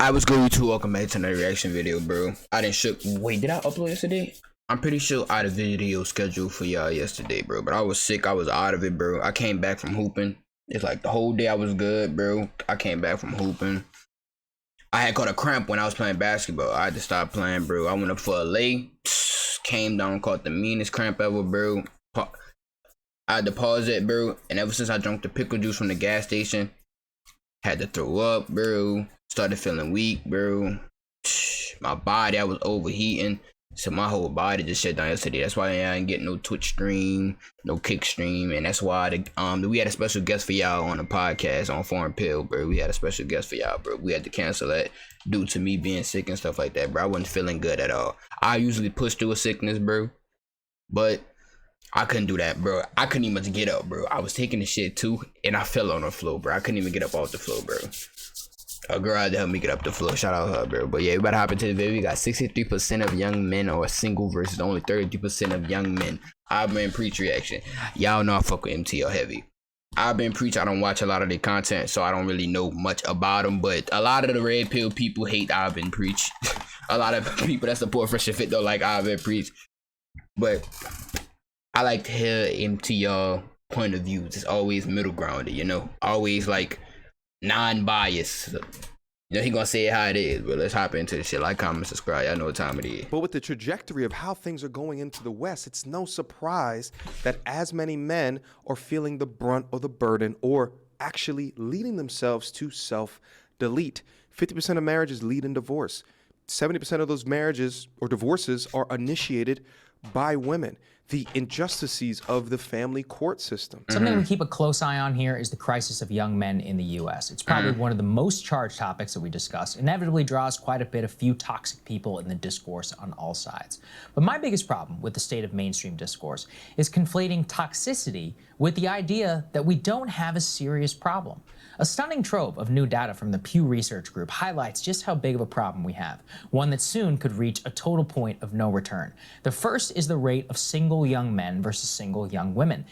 I was going to welcome back to another reaction video, bro. I didn't shoot. Wait, did I upload yesterday? I'm pretty sure I had a video scheduled for y'all yesterday, bro. But I was sick. I was out of it, bro. I came back from hooping. It's like the whole day I was good, bro. I came back from hooping. I had caught a cramp when I was playing basketball. I had to stop playing, bro. I went up for a lay. Came down, caught the meanest cramp ever, bro. I had to pause it, bro. And ever since I drank the pickle juice from the gas station, had to throw up, bro. Started feeling weak, bro. My body, I was overheating. So my whole body just shut down yesterday. That's why I didn't get no Twitch stream, no Kick stream. And that's why we had a special guest for y'all on the podcast on Foreign Pill, bro. We had a special guest for y'all, bro. We had to cancel that due to me being sick and stuff like that, bro. I wasn't feeling good at all. I usually push through a sickness, bro. But I couldn't do that, bro. I couldn't even get up, bro. I was taking the shit too, and I fell on the floor, bro. I couldn't even get up off the floor, bro. A girl had to help me get up the floor. Shout out her, bro. But yeah, we about to hop into the video. We got 63% of young men are single versus only 32% of young men. I've been preach reaction. Y'all know I fuck with MTL heavy. I've been preach. I don't watch a lot of their content, so I don't really know much about them. But a lot of the red pill people hate I've been preach. A lot of people that support Fresh and Fit don't like I've been preach. But I like to hear MTL point of views. It's always middle grounded, you know, always like non-biased. You know, he gonna say it how it is, but let's hop into the shit. Like, comment, subscribe. Y'all know what time it is. But with the trajectory of how things are going into the West, it's no surprise that as many men are feeling the brunt or the burden or actually leading themselves to self-delete. 50% of marriages lead in divorce. 70% of those marriages or divorces are initiated by women. The injustices of the family court system. Something we keep a close eye on here is the crisis of young men in the U.S. It's probably one of the most charged topics that we discuss. Inevitably draws quite a bit of few toxic people in the discourse on all sides. But my biggest problem with the state of mainstream discourse is conflating toxicity with the idea that we don't have a serious problem. A stunning trove of new data from the Pew Research Group highlights just how big of a problem we have, one that soon could reach a total point of no return. The first is the rate of single young men versus single young women.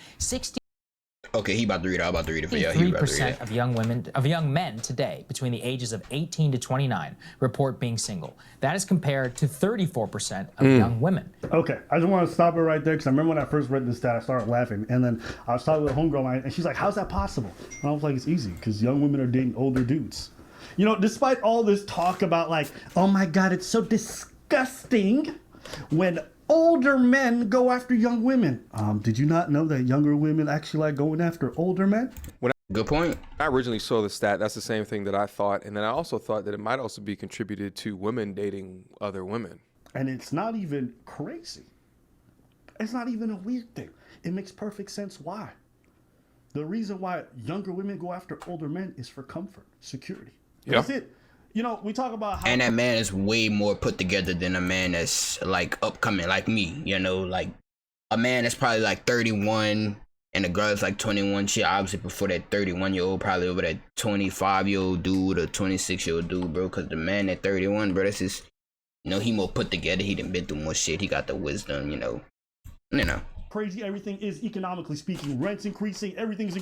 Okay, he about to read it. I'm about to read it for y'all. 3% of young men today between the ages of 18 to 29 report being single. That is compared to 34% of young women. Okay, I just want to stop it right there because I remember when I first read this stat, I started laughing, and then I was talking with a homegirl, and she's like, "How's that possible?" And I was like, "It's easy because young women are dating older dudes." You know, despite all this talk about like, "Oh my God, it's so disgusting," when older men go after young women. Did you not know that younger women actually like going after older men? Good point. I originally saw the stat, that's the same thing that I thought. And then I also thought that it might also be contributed to women dating other women. And it's not even crazy. It's not even a weird thing. It makes perfect sense why. The reason why younger women go after older men is for comfort, security. That's it. You know, we talk about how... And that man is way more put together than a man that's like upcoming like me, you know, like a man that's probably like 31 and a girl that's like 21. Shit, obviously before that 31-year-old probably over that 25-year-old dude or 26-year-old dude, bro. Because the man at 31, bro, that's just, you know, he more put together. He done been through more shit. He got the wisdom, you know. Crazy everything is economically speaking. Rent's increasing, everything's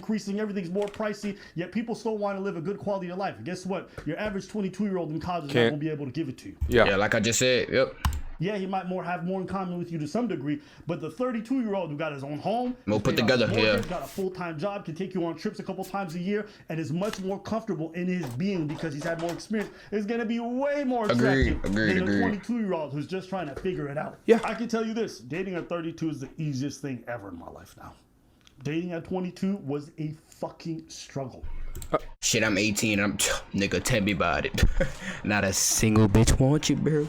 more pricey, yet people still want to live a good quality of life. And guess what? Your average 22-year-old in college is not going to be able to give it to you. Yeah, like I just said, yep. Yeah, he might have more in common with you to some degree, but the 32-year-old who got his own home, more put together, got a full-time job, can take you on trips a couple times a year, and is much more comfortable in his being because he's had more experience, is going to be way more attractive than a 22-year-old who's just trying to figure it out. Yeah. I can tell you this, dating at 32 is the easiest thing ever in my life now. Dating at 22 was a fucking struggle. Shit, I'm 18. Nigga, tell me about it. Not a single bitch want you, bro.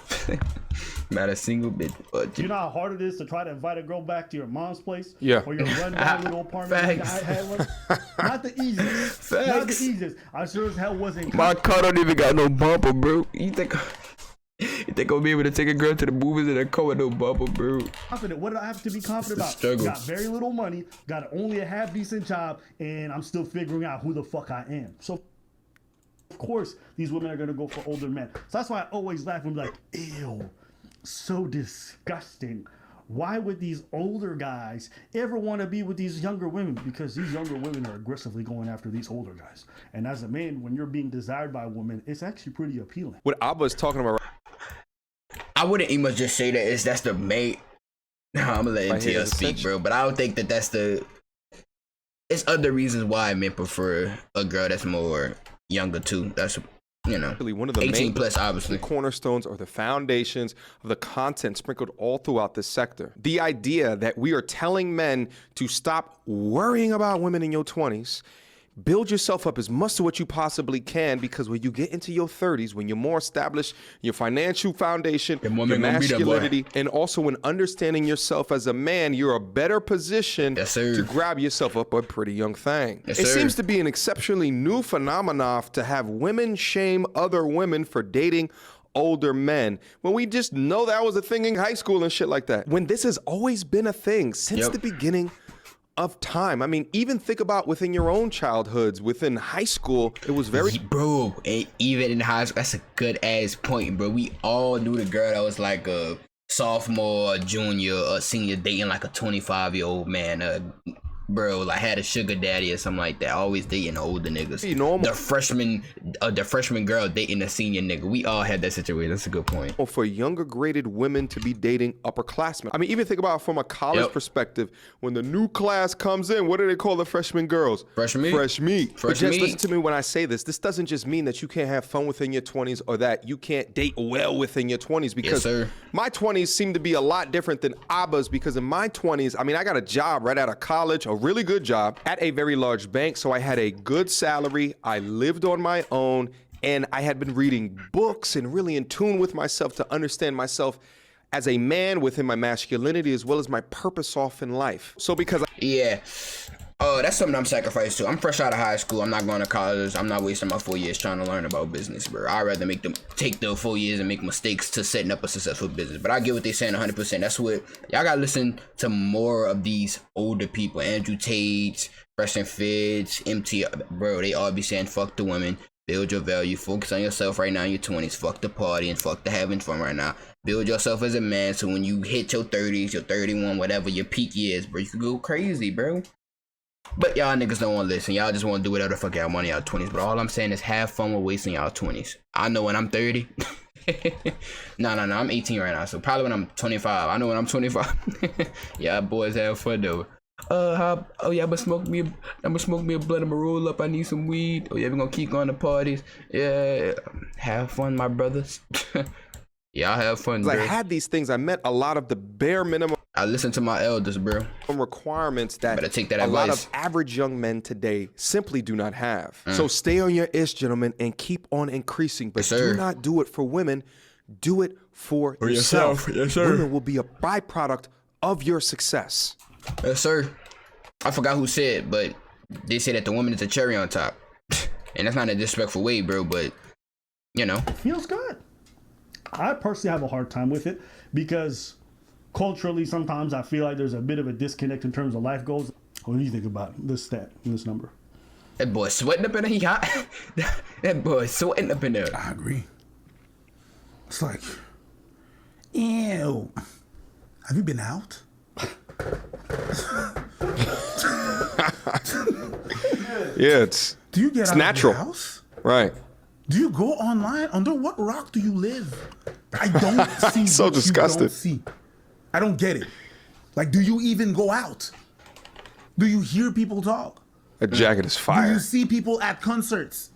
Not a single bitch want you. You know how hard it is to try to invite a girl back to your mom's place? Yeah. Or your rundown little apartment like I had one? Not the easiest. Facts. Not the easiest. I sure as hell wasn't. My car don't even got no bumper, bro. You think I'll be able to take a girl to the movies in a car with no bumper, bro? Confident. What do I have to be confident about? Struggle. Got very little money, got only a half decent job, and I'm still figuring out who the fuck I am. So, of course, these women are gonna go for older men. So that's why I always laugh when I'm like, ew, so disgusting. why would these older guys ever want to be with these younger women? Because these younger women are aggressively going after these older guys. And as a man, when you're being desired by a woman, it's actually pretty appealing. What Abba is talking about. I wouldn't even just say that that's the main. I'm gonna let MTL speak, bro. But I don't think that's the. It's other reasons why men prefer a girl that's more younger too. That's, you know, One of the 18 main plus, obviously. cornerstones or the foundations of the content sprinkled all throughout this sector. The idea that we are telling men to stop worrying about women in your 20s, build yourself up as much to what you possibly can, because when you get into your 30s, when you're more established, your financial foundation, your masculinity, and also when understanding yourself as a man, you're a better position to grab yourself up a pretty young thing. It seems to be an exceptionally new phenomenon to have women shame other women for dating older men, when we just know that was a thing in high school and shit like that. When this has always been a thing since the beginning of time. I mean, even think about within your own childhoods, within high school, it was very... Bro, even in high school, that's a good ass point, bro. We all knew the girl that was like a sophomore, a junior, a senior dating like a 25-year-old man. Bro, like had a sugar daddy or something like that. Always dating older niggas. The freshman girl dating a senior nigga. We all had that situation. That's a good point. For younger graded women to be dating upperclassmen. I mean, even think about it from a college perspective. When the new class comes in, what do they call the freshman girls? Fresh meat. Fresh meat. Fresh but just meat. listen to me when I say this. This doesn't just mean that you can't have fun within your 20s or that you can't date well within your 20s, because my 20s seem to be a lot different than Abba's, because in my 20s, I mean, I got a job right out of college, a really good job at a very large bank. So I had a good salary. I lived on my own, and I had been reading books and really in tune with myself to understand myself as a man within my masculinity as well as my purpose off in life. So because that's something I'm sacrificing to. I'm fresh out of high school. I'm not going to college. I'm not wasting my 4 years trying to learn about business, bro. I'd rather take the 4 years and make mistakes to setting up a successful business. But I get what they're saying 100%. That's what y'all got to listen to more of these older people. Andrew Tate, Preston Fitz, MT, bro. They all be saying fuck the women. Build your value. Focus on yourself right now in your 20s. Fuck the party and fuck the having fun right now. Build yourself as a man, so when you hit your 30s, your 31, whatever your peak is, bro, you can go crazy, bro. But y'all niggas don't want to listen. Y'all just want to do whatever the fuck y'all want in y'all 20s. But all I'm saying is have fun with wasting y'all 20s. I know when I'm 30. No, I'm 18 right now. So probably when I'm 25. I know when I'm 25. Y'all boys have fun though. Y'all but smoke me a blunt. I'ma roll up. I need some weed. Oh yeah, we gonna keep going to parties. Yeah, have fun, my brothers. Y'all have fun, bro. I had these things. I met a lot of the bare minimum. I listen to my elders, bro. Requirements that take that a advice. lot of average young men today simply do not have. So stay on your ish, gentlemen, and keep on increasing. But do not do it for women. Do it for yourself. Yes, sir. Women will be a byproduct of your success. Yes, sir. I forgot who said, but they say that the woman is a cherry on top. And that's not a disrespectful way, bro, but, you know. Feels good. I personally have a hard time with it because culturally sometimes I feel like there's a bit of a disconnect in terms of life goals. What do you think about this stat, this number? That boy sweating up in there. He hot. That boy sweating up in there. I agree. It's like, ew. Have you been out? Yeah, it's natural. Of your house? Right. Do you go online? Under what rock do you live? I don't see so what disgusted. You don't see. I don't get it. Like, do you even go out? Do you hear people talk? That jacket is fire. Do you see people at concerts?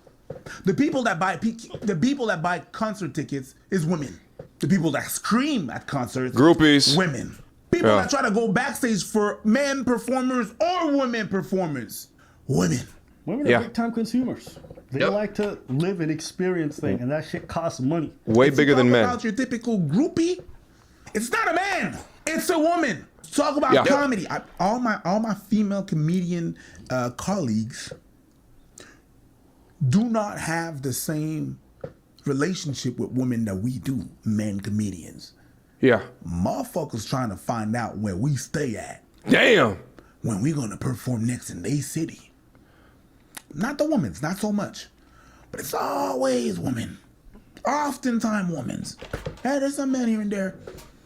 The people that buy concert tickets is women. The people that scream at concerts, groupies, women. People that try to go backstage for men performers or women performers, women. Women are big time consumers. They like to live and experience things, and that shit costs money. Way bigger than men. About your typical groupie, it's not a man, it's a woman. Talk about comedy. All my female comedian colleagues do not have the same relationship with women that we do, men comedians. Yeah. Motherfuckers trying to find out where we stay at. Damn. When we gonna perform next in they city. Not the women's, not so much. But it's always women. Oftentimes women's. Yeah, there's some men here and there.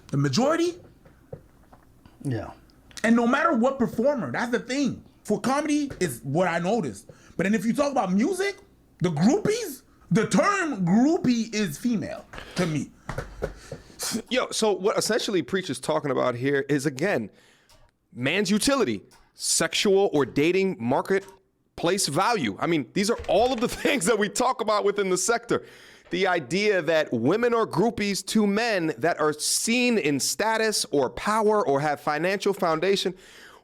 The majority, Yeah. And no matter what performer, that's the thing. For comedy is what I noticed. But then if you talk about music, the groupies, the term groupie is female to me. Yo, so what essentially Preach is talking about here is, again, man's utility, sexual or dating marketplace value. I mean, these are all of the things that we talk about within the sector. The idea that women are groupies to men that are seen in status or power or have financial foundation.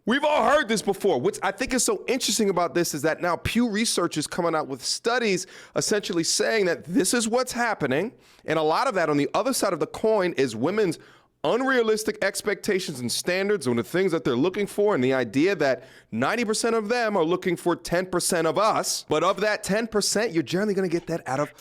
We've all heard this before. What I think is so interesting about this is that now Pew Research is coming out with studies essentially saying that this is what's happening. And a lot of that on the other side of the coin is women's unrealistic expectations and standards on the things that they're looking for, and the idea that 90% of them are looking for 10% of us. But of that 10%, you're generally going to get that out of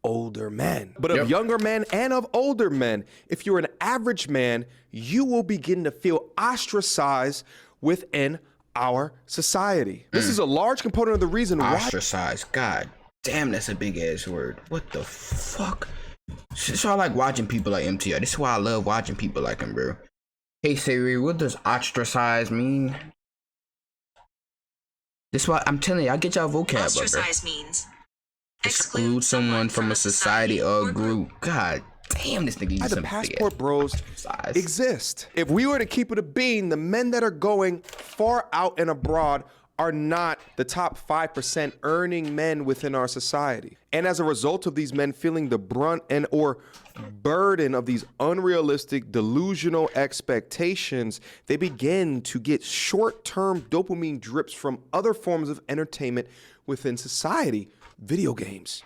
older men. But of younger men and of older men, if you're an average man, you will begin to feel ostracized within our society. This is a large component of the reason why. Ostracized. God damn, that's a big ass word. What the fuck? So I like watching people like MTR. This is why I love watching people like him, bro. Hey Siri, what does ostracize mean? This is why I'm telling you, I get y'all vocab. Ostracize means exclude someone from a society or group. God damn, this nigga used the some passport bros size. exist. If we were to keep it a bean, the men that are going far out and abroad are not the top 5% earning men within our society. And as a result of these men feeling the brunt and or burden of these unrealistic, delusional expectations, they begin to get short-term dopamine drips from other forms of entertainment within society. Video games,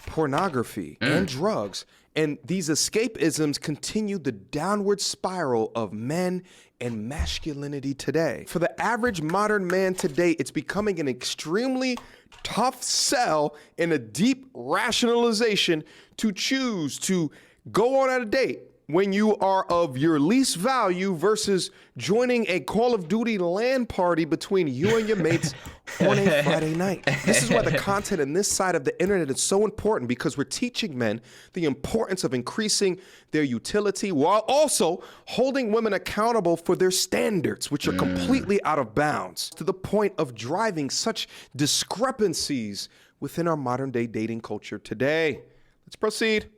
pornography, and drugs. And these escapisms continue the downward spiral of men and masculinity today. For the average modern man today, it's becoming an extremely tough sell and a deep rationalization to choose to go on a date when you are of your least value versus joining a Call of Duty LAN party between you and your mates on a Friday night. This is why the content in this side of the internet is so important, because we're teaching men the importance of increasing their utility while also holding women accountable for their standards, which are completely out of bounds, to the point of driving such discrepancies within our modern day dating culture today. Let's proceed.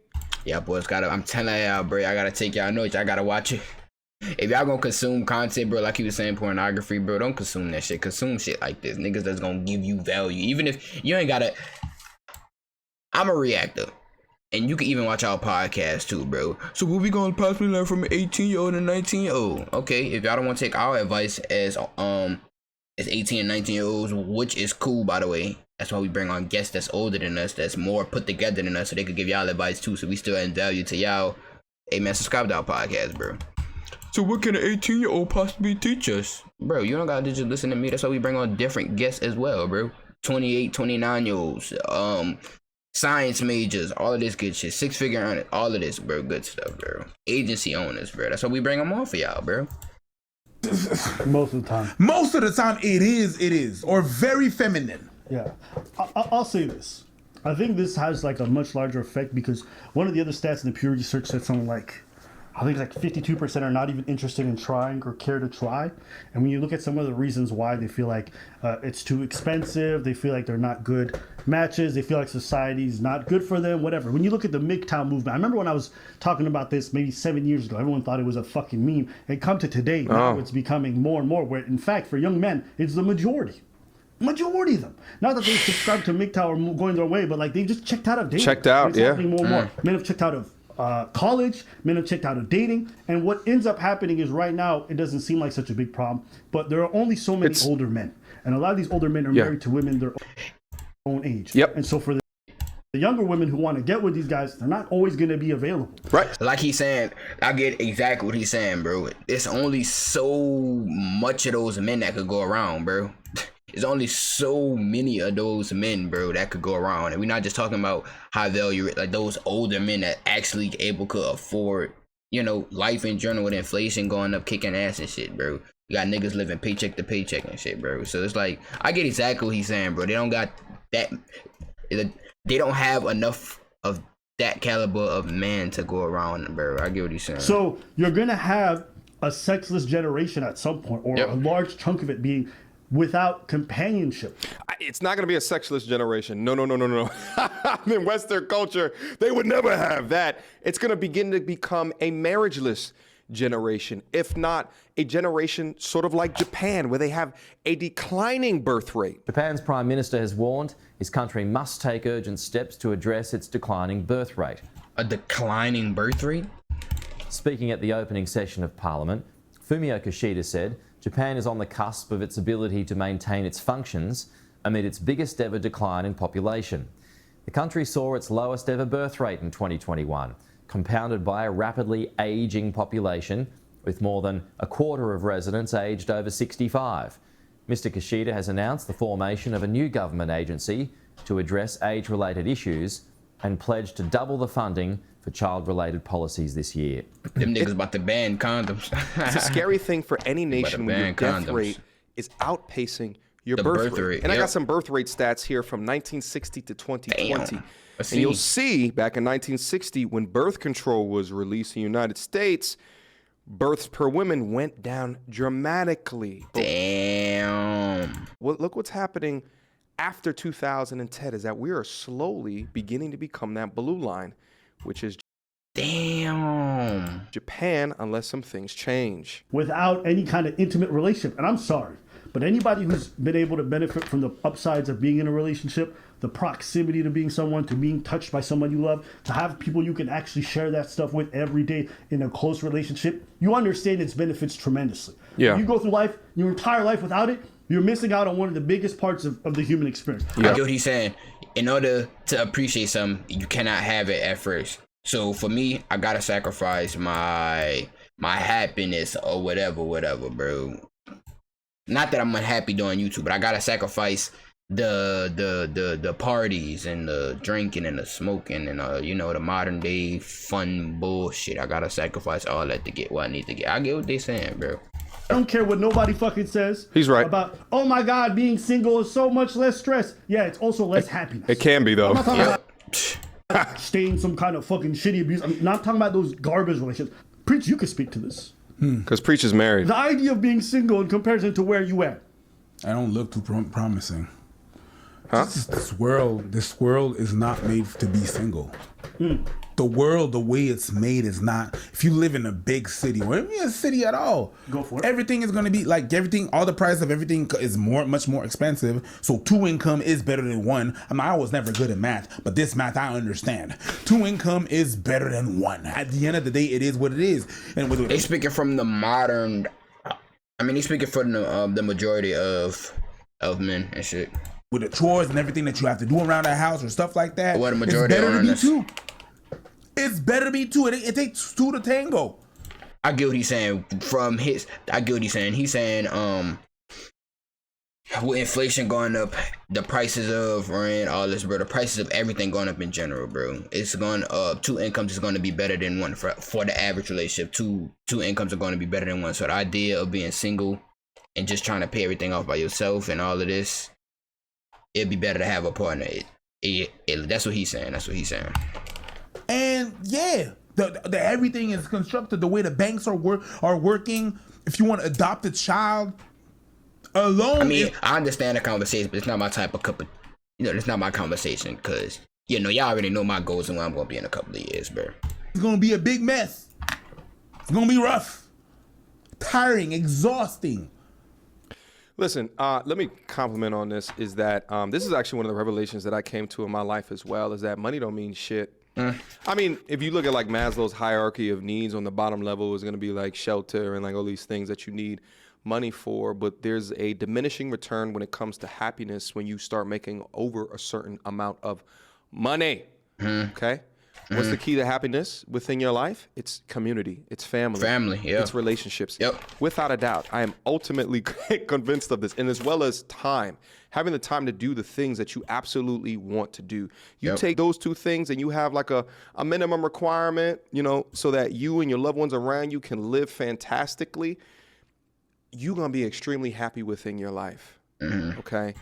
Yeah, boys, I'm telling y'all, bro, I gotta take y'all notes. I gotta watch it. If y'all gonna consume content, bro, like he was saying, pornography, bro, don't consume that shit. Consume shit like this. Niggas that's gonna give you value. Even if you ain't gotta. I'm a reactor. And you can even watch our podcast too, bro. So what we gonna possibly learn from an 18-year-old and a 19-year-old? Okay, if y'all don't want to take our advice as 18 and 19-year-olds, which is cool, by the way. That's why we bring on guests that's older than us, that's more put together than us, so they could give y'all advice too, so we still add value to y'all. Hey man, subscribe to our podcast, bro. So what can an 18-year-old possibly teach us? Bro, you don't gotta just listen to me. That's why we bring on different guests as well, bro. 28, 29-year-olds, science majors, all of this good shit. 6-figure earners, all of this, bro. Good stuff, bro. Agency owners, bro. That's why we bring them on for y'all, bro. Most of the time. Most of the time, it is, or very feminine. Yeah, I'll say this. I think this has like a much larger effect because one of the other stats in the Pew Research said something like, I think it's like 52% are not even interested in trying or care to try. And when you look at some of the reasons why, they feel like it's too expensive, they feel like they're not good matches, they feel like society's not good for them, whatever. When you look at the MGTOW movement, I remember when I was talking about this maybe 7 years ago, everyone thought it was a fucking meme. And come to today, now it's becoming more and more, where in fact for young men, it's the majority of them. Not that they subscribe to MGTOW or going their way, but like they just checked out of dating. Checked out, it's happening more and more. Men have checked out of college, men have checked out of dating, and what ends up happening is right now it doesn't seem like such a big problem, but there are only so many older men, and a lot of these older men are married to women their own age. And so for the younger women who want to get with these guys, they're not always going to be available. Right. Like he's saying, I get exactly what he's saying, bro. It's only so much of those men that could go around, bro. There's only so many of those men, bro, that could go around. And we're not just talking about high value, like those older men that actually able to afford, you know, life in general with inflation going up, kicking ass and shit, bro. You got niggas living paycheck to paycheck and shit, bro. So it's like, I get exactly what he's saying, bro. They don't got that, they don't have enough of that caliber of man to go around, bro. I get what he's saying. So you're going to have a sexless generation at some point, or Yep. a large chunk of it being without companionship. It's not going to be a sexless generation. No. In Western culture, they would never have that. It's going to begin to become a marriageless generation, if not a generation sort of like Japan, where they have a declining birth rate. Japan's Prime Minister has warned his country must take urgent steps to address its declining birth rate. A declining birth rate? Speaking at the opening session of Parliament, Fumio Kishida said Japan is on the cusp of its ability to maintain its functions amid its biggest ever decline in population. The country saw its lowest ever birth rate in 2021, compounded by a rapidly ageing population with more than a quarter of residents aged over 65. Mr. Kishida has announced the formation of a new government agency to address age-related issues and pledged to double the funding for child-related policies this year. Them niggas about to ban condoms. It's a scary thing for any nation when your ban death condoms. rate is outpacing your The birth birth rate. rate, And I got yep. some birth rate stats here from 1960 to 2020. Damn. Let's And you'll see. see back in 1960, when birth control was released in the United States, births per woman went down dramatically. Damn. Well, look what's happening after 2010 is that we are slowly beginning to become that blue line, which is Damn. Japan, unless some things change. Without any kind of intimate relationship. And I'm sorry, but anybody who's been able to benefit from the upsides of being in a relationship, the proximity to being someone, to being touched by someone you love, to have people you can actually share that stuff with every day in a close relationship, you understand its benefits tremendously. Yeah. If you go through life, your entire life without it, you're missing out on one of the biggest parts of the human experience. I get what he's saying. In order to appreciate something, you cannot have it at first. So for me, I gotta sacrifice my happiness or whatever, bro. Not that I'm unhappy doing YouTube, but I gotta sacrifice the parties and the drinking and the smoking and you know, the modern day fun bullshit. I gotta sacrifice all that to get what I need to get. I get what they saying, bro. I don't care what nobody fucking says. He's right. About, oh my God, being single is so much less stress. Yeah, it's also less happiness. It can be, though. I'm not talking Yep. about staying some kind of fucking shitty abuse. I'm not talking about those garbage relationships. Preach, you could speak to this. Because Preach is married. The idea of being single in comparison to where you at. I don't look too promising. This world is not made to be single. The world, the way it's made, is not. If you live in a big city, or even a city at all, Go for it. Everything is going to be like everything. All the price of everything is much more expensive. So 2 income is better than 1. I was never good at math, but this math I understand. 2 income is better than 1. At the end of the day, it is what it is. And with They speaking from the modern. I mean, they speaking for the majority of men and shit. with the chores and everything that you have to do around the house or stuff like that, What a majority it's better to on be this. 2. It's better to be 2. It takes 2 to tango. I get what he's saying from his. I get what he's saying. He's saying, with inflation going up, the prices of rent, all this, bro, the prices of everything going up in general, bro. It's going up. 2 incomes is going to be better than 1 for the average relationship. Two incomes are going to be better than 1. So the idea of being single and just trying to pay everything off by yourself and all of this, it'd be better to have a partner. That's what he's saying. That's what he's saying. And yeah, the everything is constructed the way the banks are working. If you want to adopt a child alone, I mean, I understand the conversation, but it's not my type of cup of, it's not my conversation, because, y'all already know my goals and where I'm going to be in a couple of years, bro. it's gonna be a big mess. It's gonna be rough, tiring, exhausting. Listen, let me compliment on this, is that this is actually one of the revelations that I came to in my life as well, is that money don't mean shit. I mean, if you look at like Maslow's hierarchy of needs, on the bottom level is going to be like shelter and like all these things that you need money for, but there's a diminishing return when it comes to happiness when you start making over a certain amount of money. Okay? What's the key to happiness within your life? It's community. It's family. Family, yeah. It's relationships. Yep. Without a doubt, I am ultimately convinced of this, and as well as time. Having the time to do the things that you absolutely want to do. You Yep. take those 2 things and you have like a minimum requirement, so that you and your loved ones around you can live fantastically. You're going to be extremely happy within your life. Okay?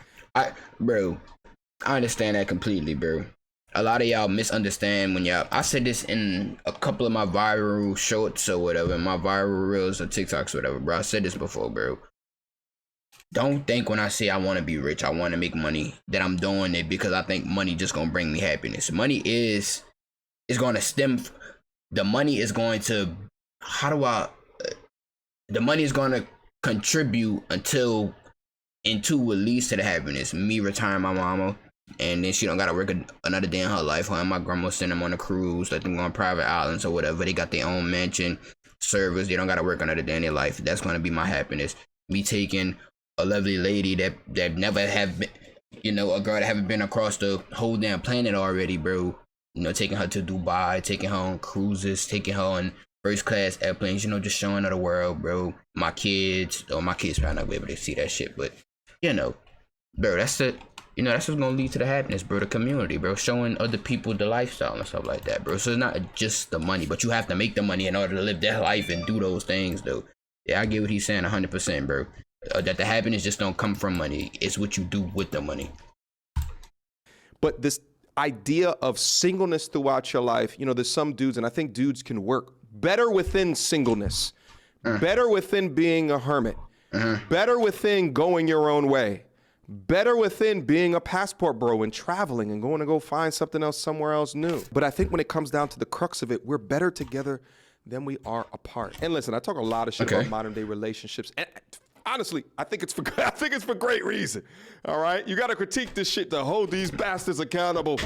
Bro, I understand that completely, bro. a lot of y'all misunderstand when y'all. I said this in a couple of my viral shorts or whatever, my viral reels or TikToks or whatever, bro. I said this before, bro. Don't think when I say I want to be rich, I want to make money, that I'm doing it because I think money just gonna bring me happiness. Money is going to stem. The money is going to. The money is going to contribute into what leads to the happiness. Me retiring my mama, and then she don't gotta work another day in her life. Her and my grandma send them on a cruise, let them go on private islands or whatever. They got their own mansion, service. They don't gotta work another day in their life. That's gonna be my happiness. Me taking a lovely lady that never have been, you know, a girl that haven't been across the whole damn planet already, bro. You know, taking her to Dubai, taking her on cruises, taking her on first class airplanes, you know, just showing her the world, bro. My kids probably not gonna be able to see that shit, but you know, bro, that's it. You know, that's what's gonna lead to the happiness, bro. The community, bro. Showing other people the lifestyle and stuff like that, bro. So it's not just the money, but you have to make the money in order to live that life and do those things, though. Yeah, I get what he's saying 100%, bro. That the happiness just don't come from money. It's what you do with the money. But this idea of singleness throughout your life, you know, there's some dudes, and I think dudes can work better within singleness, better within being a hermit, better within going your own way, better within being a passport bro and traveling and going to go find something else somewhere else new. But I think when it comes down to the crux of it, we're better together than we are apart. And listen, I talk a lot of shit about modern day relationships. And honestly, I think it's for great reason. All right, you got to critique this shit to hold these bastards accountable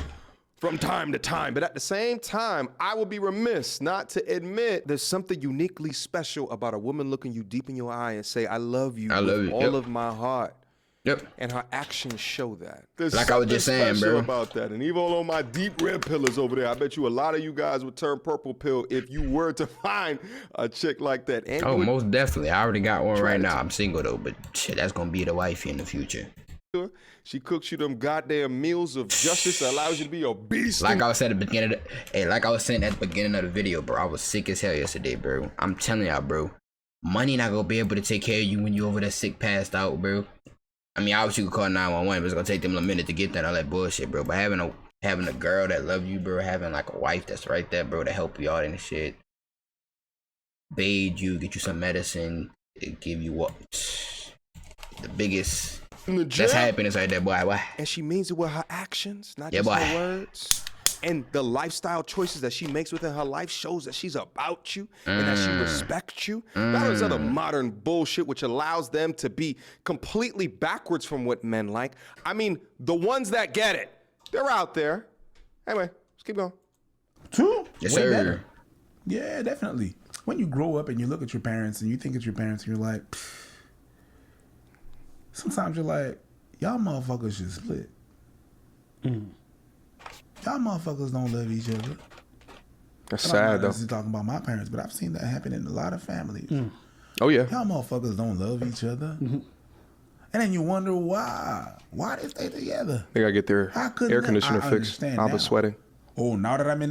from time to time. But at the same time, I will be remiss not to admit there's something uniquely special about a woman looking you deep in your eye and say, "I love you with all of my heart." Yep. And her actions show that. There's like I was just saying, bro, about that. And even on my deep red pillars over there, I bet you a lot of you guys would turn purple pill if you were to find a chick like that. And most definitely. I already got one right now. I'm single though, but shit, that's gonna be the wifey in the future. She cooks you them goddamn meals of justice that allows you to be a beast. Like I was saying at the beginning, like I was saying at the beginning of the video, bro. I was sick as hell yesterday, bro. I'm telling y'all, bro. Money not gonna be able to take care of you when you over there sick, passed out, bro. I mean, obviously you could call 911, but it's gonna take them a minute to get there and all that bullshit, bro. But having a girl that love you, bro, having like a wife that's right there, bro, to help you out and shit, bathe you, get you some medicine, give you what the biggest. That's happiness right there, boy. And she means it with her actions, not just her words. And the lifestyle choices that she makes within her life shows that she's about you and that she respects you. That is other modern bullshit which allows them to be completely backwards from what men like. I mean, the ones that get it, they're out there. Anyway, let's keep going. True. Yes, sir. Better. Yeah, definitely. When you grow up and you look at your parents and you think it's your parents and you're like, sometimes you're like, y'all motherfuckers should split. Y'all motherfuckers don't love each other. That's sad, though. I'm talking about my parents, but I've seen that happen in a lot of families. Oh, yeah. Y'all motherfuckers don't love each other. And then you wonder why. Why they stay together? They got to get their air conditioner fixed. I was sweating. Oh, now that I'm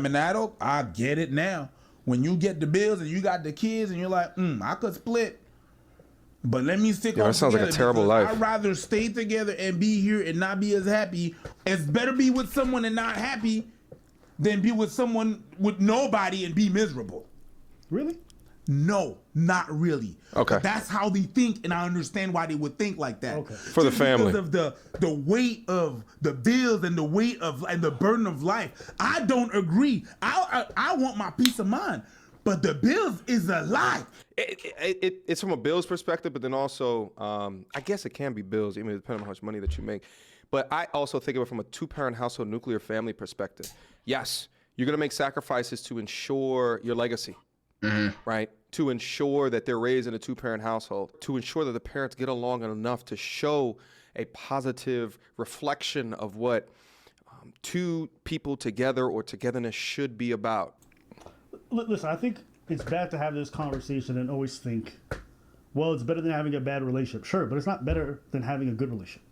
an adult, I get it now. When you get the bills and you got the kids and you're like, I could split. But let me stick on. That sounds like a terrible life. I'd rather stay together and be here and not be as happy. It's better be with someone and not happy than be with someone with nobody and be miserable. Really? No, not really. Okay. That's how they think, and I understand why they would think like that. Okay. For the family. Because of the weight of the bills and the weight of and the burden of life. I don't agree. I want my peace of mind. But the bills is a lie. It's from a bills perspective, but then also, I guess it can be bills, even depending on how much money that you make. But I also think of it from a two-parent household, nuclear family perspective. Yes, you're gonna make sacrifices to ensure your legacy, right? To ensure that they're raised in a two-parent household, to ensure that the parents get along enough to show a positive reflection of what two people together or togetherness should be about. Listen, I think it's bad to have this conversation and always think, well, it's better than having a bad relationship. Sure, but it's not better than having a good relationship.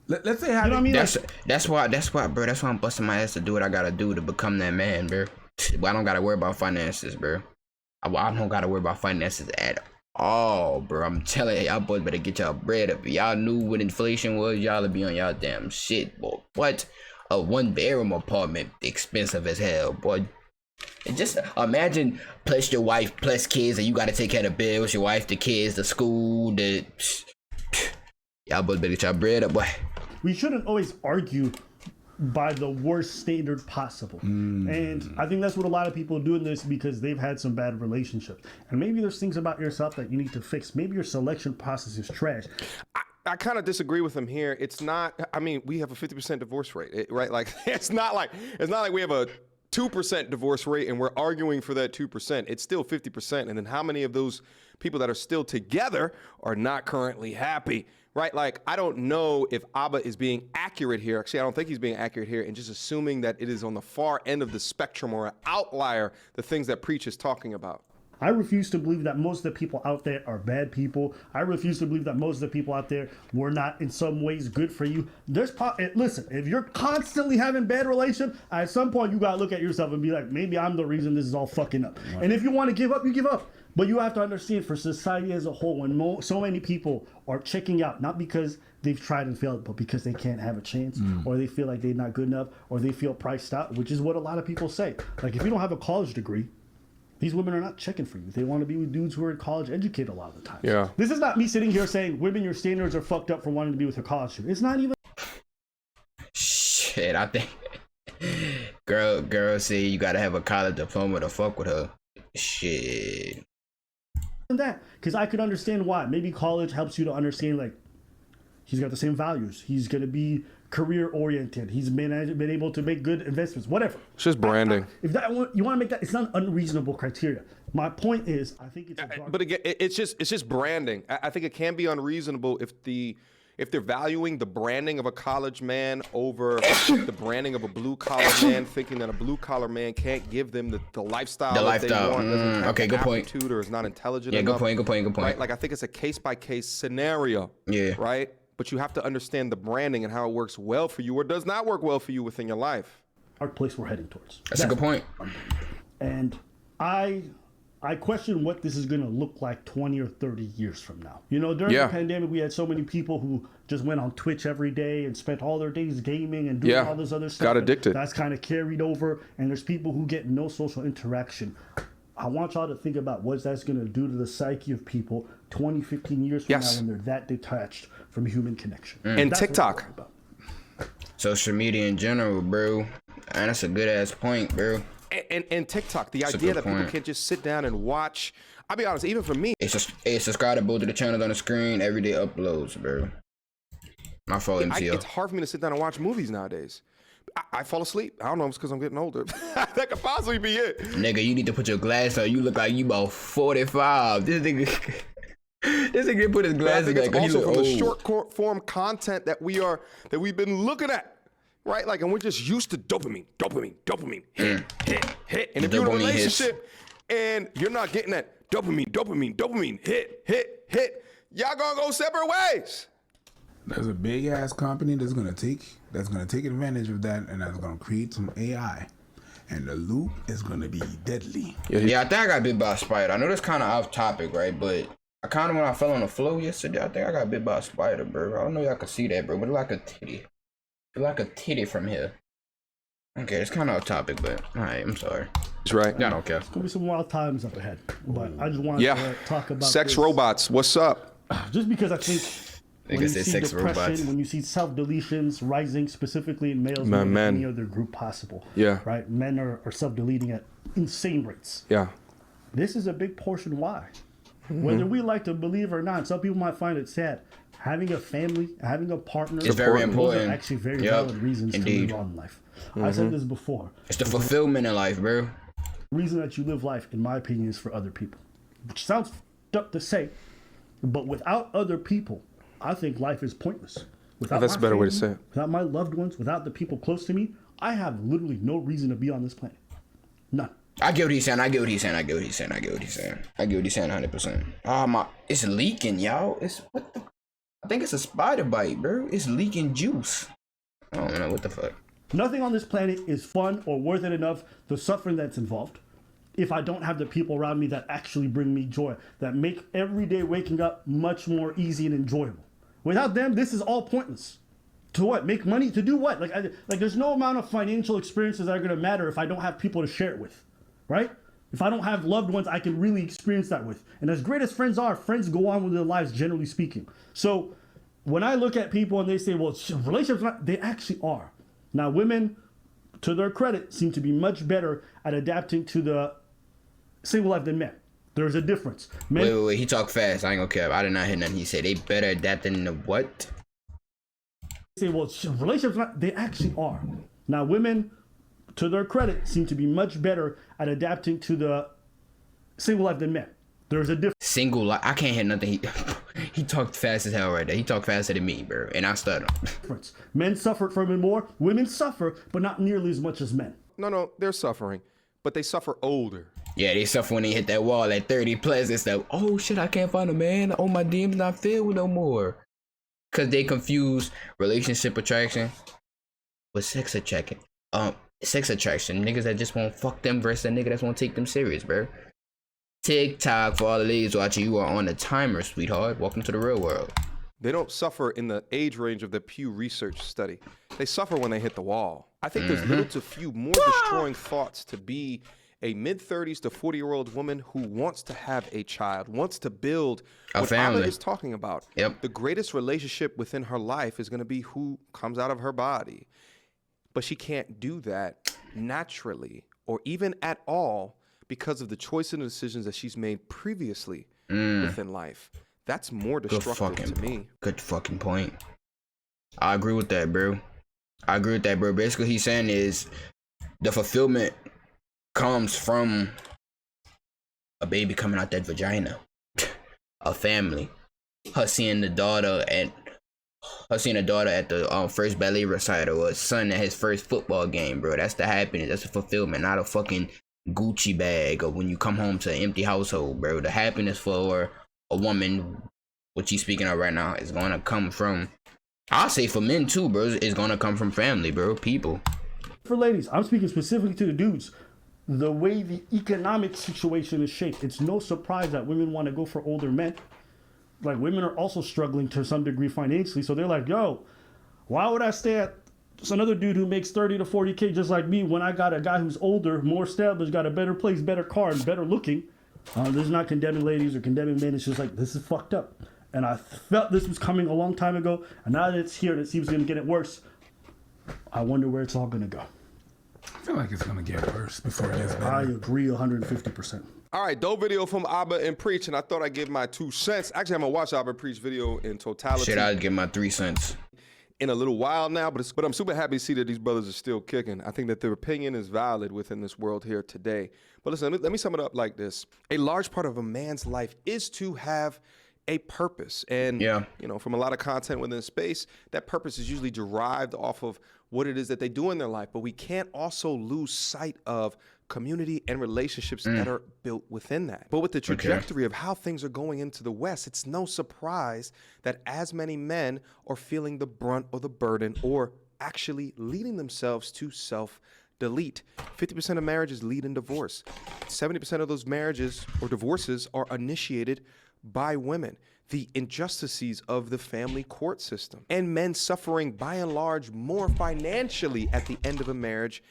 Let's say You know what I mean? That's why, bro. That's why I'm busting my ass to do what I gotta do to become that man, bro. I don't gotta worry about finances, bro. I don't gotta worry about finances at all, bro. I'm telling y'all boys better get y'all bread up. If y'all knew what inflation was, y'all would be on y'all damn shit, boy. What? a 1-bedroom apartment expensive as hell, boy. And just imagine plus your wife plus kids, and you gotta take care of the bills, your wife, the kids, the school, y'all both better get y'all bread up, boy. We shouldn't always argue by the worst standard possible. And I think that's what a lot of people do in this, because they've had some bad relationships. And maybe there's things about yourself that you need to fix. Maybe your selection process is trash. I kind of disagree with him here. It's not, I mean, we have a 50% divorce rate, right? Like, it's not like we have a 2% divorce rate and we're arguing for that 2%. It's still 50%. And then how many of those people that are still together are not currently happy, right? Like, I don't know if Abba is being accurate here. Actually, I don't think he's being accurate here, and just assuming that it is on the far end of the spectrum or an outlier, the things that Preach is talking about. I refuse to believe that most of the people out there are bad people. I refuse to believe that most of the people out there were not in some ways good for you. Listen, if you're constantly having bad relationships, at some point you gotta look at yourself and be like, maybe I'm the reason this is all fucking up. Right. And if you want to give up, you give up. But you have to understand, for society as a whole, when so many people are checking out, not because they've tried and failed, but because they can't have a chance, or they feel like they're not good enough, or they feel priced out, which is what a lot of people say. Like, if you don't have a college degree, these women are not checking for you. They want to be with dudes who are college educated a lot of the time. Yeah. This is not me sitting here saying, women, your standards are fucked up for wanting to be with a college student. It's not even. Shit, I think girl say you gotta have a college diploma to fuck with her. Shit. That, because I could understand why. Maybe college helps you to understand, like, he's got the same values. He's going to be career oriented. He's been able to make good investments, whatever. It's just branding. If that you want to make that, it's not an unreasonable criteria. My point is, I think it's but again, it's just branding. I think it can be unreasonable if they're valuing the branding of a college man over the branding of a blue collar man, thinking that a blue collar man can't give them the lifestyle that they want. Okay, good point. Or is not intelligent Yeah, enough. good point. Right? Like, I think it's a case by case scenario. Yeah. Right. But you have to understand the branding and how it works well for you or does not work well for you within your life. Our place we're heading towards. That's a good point. And I question what this is going to look like 20 or 30 years from now. You know, during the pandemic, we had so many people who just went on Twitch every day and spent all their days gaming and doing all this other stuff. Got addicted. That's kind of carried over. And there's people who get no social interaction. I want y'all to think about what that's going to do to the psyche of people 20, 15 years from now when they're that detached from human connection. And that's TikTok. Social media in general, bro. And that's a good ass point, bro. And TikTok, the idea that people can't just sit down and watch. I'll be honest, even for me. It's subscribable to the channels on the screen, everyday uploads, bro. My fault, MCL. It's hard for me to sit down and watch movies nowadays. I fall asleep. I don't know if it's because I'm getting older. That could possibly be it. Nigga, you need to put your glass on. You look like you about 45. This nigga put his glasses back. It's also from the short form content that we've been looking at. Right? Like, and we're just used to dopamine. Hit. And if you're in a relationship and you're not getting that dopamine, hit, y'all gonna go separate ways. There's a big ass company that's gonna take advantage of that, and that's gonna create some AI, and the loop is gonna be deadly. Yeah, I think I got bit by a spider. I know that's kind of off topic, right? But I kind of, when I fell on the floor yesterday, I think I got bit by a spider, bro. I don't know if y'all can see that, bro, but it's like a titty. It's like a titty from here. Okay, it's kind of off topic, but all right, I'm sorry. That's right. I don't care. It's going to be some wild times up ahead. But I just wanted to talk about sex this. robots. What's up? Just because I think when you see sex depression, robots. when you see self-deletions rising specifically in males more than any other group possible. Yeah. Right? Men are self-deleting at insane rates. Yeah. This is a big portion why. Whether we like to believe or not, some people might find it sad. Having a family, having a partner, It's very important. Those are actually very valid reasons to live on life. I said this before. It's the fulfillment in life, bro. The reason that you live life, in my opinion, is for other people. Which sounds up to say, but without other people, I think life is pointless. Without That's a better way to say it. Without my loved ones, without the people close to me, I have literally no reason to be on this planet. None. I get what he's saying. I get what he's saying 100%. It's leaking, y'all. I think it's a spider bite, bro. It's leaking juice. I don't know what the fuck. Nothing on this planet is fun or worth it enough, the suffering that's involved, if I don't have the people around me that actually bring me joy, that make every day waking up much more easy and enjoyable. Without them, this is all pointless. To what? Make money? To do what? Like there's no amount of financial experiences that are going to matter if I don't have people to share it with, right? If I don't have loved ones I can really experience that with. And as great as friends are, friends go on with their lives, generally speaking. So when I look at people and they say, well, relationships, they actually are. Now, women, to their credit, seem to be much better at adapting to the single life than men. There's a difference. Men, Wait. He talked fast. I ain't gonna care. I did not hear nothing he said. They better adapting to what? say, well, relationships, they actually are. Now, women, to their credit, seem to be much better at adapting to the single life than men. There's a difference. Single life. I can't hear nothing. He talked fast as hell right there. He talked faster than me, bro. And I stuttered. Men suffer from it more. Women suffer, but not nearly as much as men. No, they're suffering, but they suffer older. Yeah, they suffer when they hit that wall at 30 plus and stuff. Oh shit, I can't find a man. Oh, my DM's not filled no more. Cause they confuse relationship attraction with sex attraction. Sex attraction. Niggas that just won't fuck them versus a nigga that won't take them serious, bro. TikTok, for all the ladies watching, you are on a timer, sweetheart. Welcome to the real world. They don't suffer in the age range of the Pew Research study. They suffer when they hit the wall. I think there's little to few more destroying thoughts to be a mid-30s to 40-year-old woman who wants to have a child, wants to build A what family. Abba is talking about. Yep. The greatest relationship within her life is going to be who comes out of her body. But she can't do that naturally or even at all because of the choices and decisions that she's made previously within life. That's more destructive to me. Good fucking point. I agree with that, bro. Basically, he's saying is the fulfillment comes from a baby coming out that vagina, a family, her seeing a daughter at the first ballet recital, or a son at his first football game, bro. That's the happiness. That's the fulfillment, not a fucking Gucci bag or when you come home to an empty household, bro. The happiness for a woman, what you speaking of right now, is gonna come from, I'll say for men too, bro, is gonna come from family, bro, people. For ladies, I'm speaking specifically to the dudes. The way the economic situation is shaped, it's no surprise that women want to go for older men. Like, women are also struggling to some degree financially, so they're like, yo, why would I stay at another dude who makes 30 to 40K just like me when I got a guy who's older, more established, got a better place, better car, and better looking? This is not condemning ladies or condemning men. It's just like, this is fucked up. And I felt this was coming a long time ago, and now that it's here and it seems going to get it worse, I wonder where it's all going to go. I feel like it's gonna get worse before it gets better. I agree 150%. All right, dope video from Abba and Preach, and I thought I'd give my 2 cents. Actually, I'm gonna watch Abba and Preach video in totality. Shit, I'd give my 3 cents. In a little while now, but I'm super happy to see that these brothers are still kicking. I think that their opinion is valid within this world here today. But listen, let me sum it up like this. A large part of a man's life is to have a purpose. And, Yeah. you know, from a lot of content within space, that purpose is usually derived off of what it is that they do in their life. But we can't also lose sight of community and relationships that are built within that. But with the trajectory of how things are going into the West, it's no surprise that as many men are feeling the brunt or the burden or actually leading themselves to self-delete. 50% of marriages lead in divorce. 70% of those marriages or divorces are initiated by women. The injustices of the family court system, and men suffering by and large more financially at the end of a marriage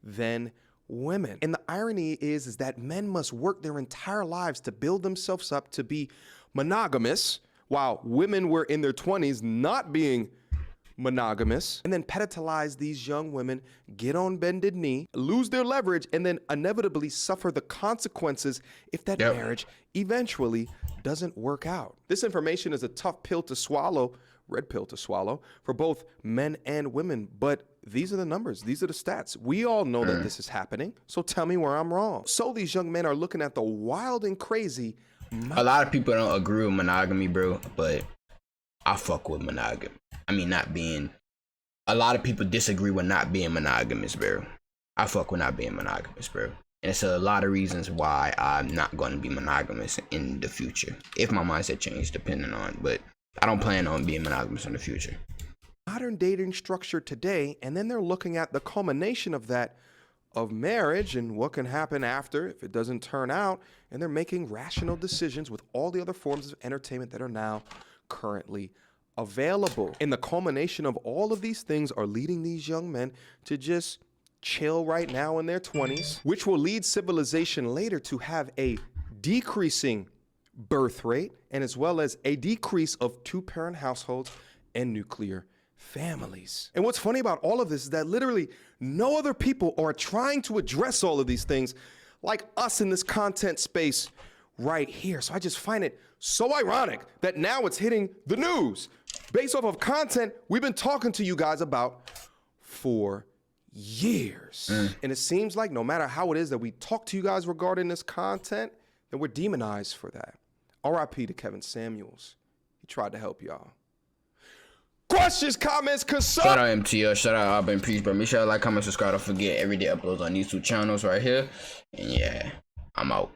than women. And the irony is that men must work their entire lives to build themselves up to be monogamous, while women were in their 20s not being monogamous, and then pedestalize these young women, get on bended knee, lose their leverage, and then inevitably suffer the consequences if that marriage eventually doesn't work out. This information is a tough pill to swallow, red pill to swallow, for both men and women, but these are the numbers, these are the stats. We all know that this is happening, so tell me where I'm wrong. So these young men are looking at the wild and crazy. A lot of people don't agree with monogamy, bro, but I fuck with monogamy. I mean, not being, a lot of people disagree with not being monogamous, bro. I fuck with not being monogamous, bro. And it's a lot of reasons why I'm not going to be monogamous in the future. If my mindset changed, depending on, but I don't plan on being monogamous in the future. Modern dating structure today, and then they're looking at the culmination of that, of marriage and what can happen after if it doesn't turn out, and they're making rational decisions with all the other forms of entertainment that are now currently available. And the culmination of all of these things are leading these young men to just chill right now in their 20s, which will lead civilization later to have a decreasing birth rate and as well as a decrease of two-parent households and nuclear families. And what's funny about all of this is that literally no other people are trying to address all of these things like us in this content space right here. So I just find it so ironic that now it's hitting the news based off of content we've been talking to you guys about for years. And it seems like no matter how it is that we talk to you guys regarding this content, then we're demonized for that. RIP to Kevin Samuels. He tried to help y'all. Questions, comments, concerns? Shout out MTL, shout out Auburn Peace, bro. Make sure you like, comment, subscribe. Don't forget everyday uploads on these two channels right here. And yeah, I'm out.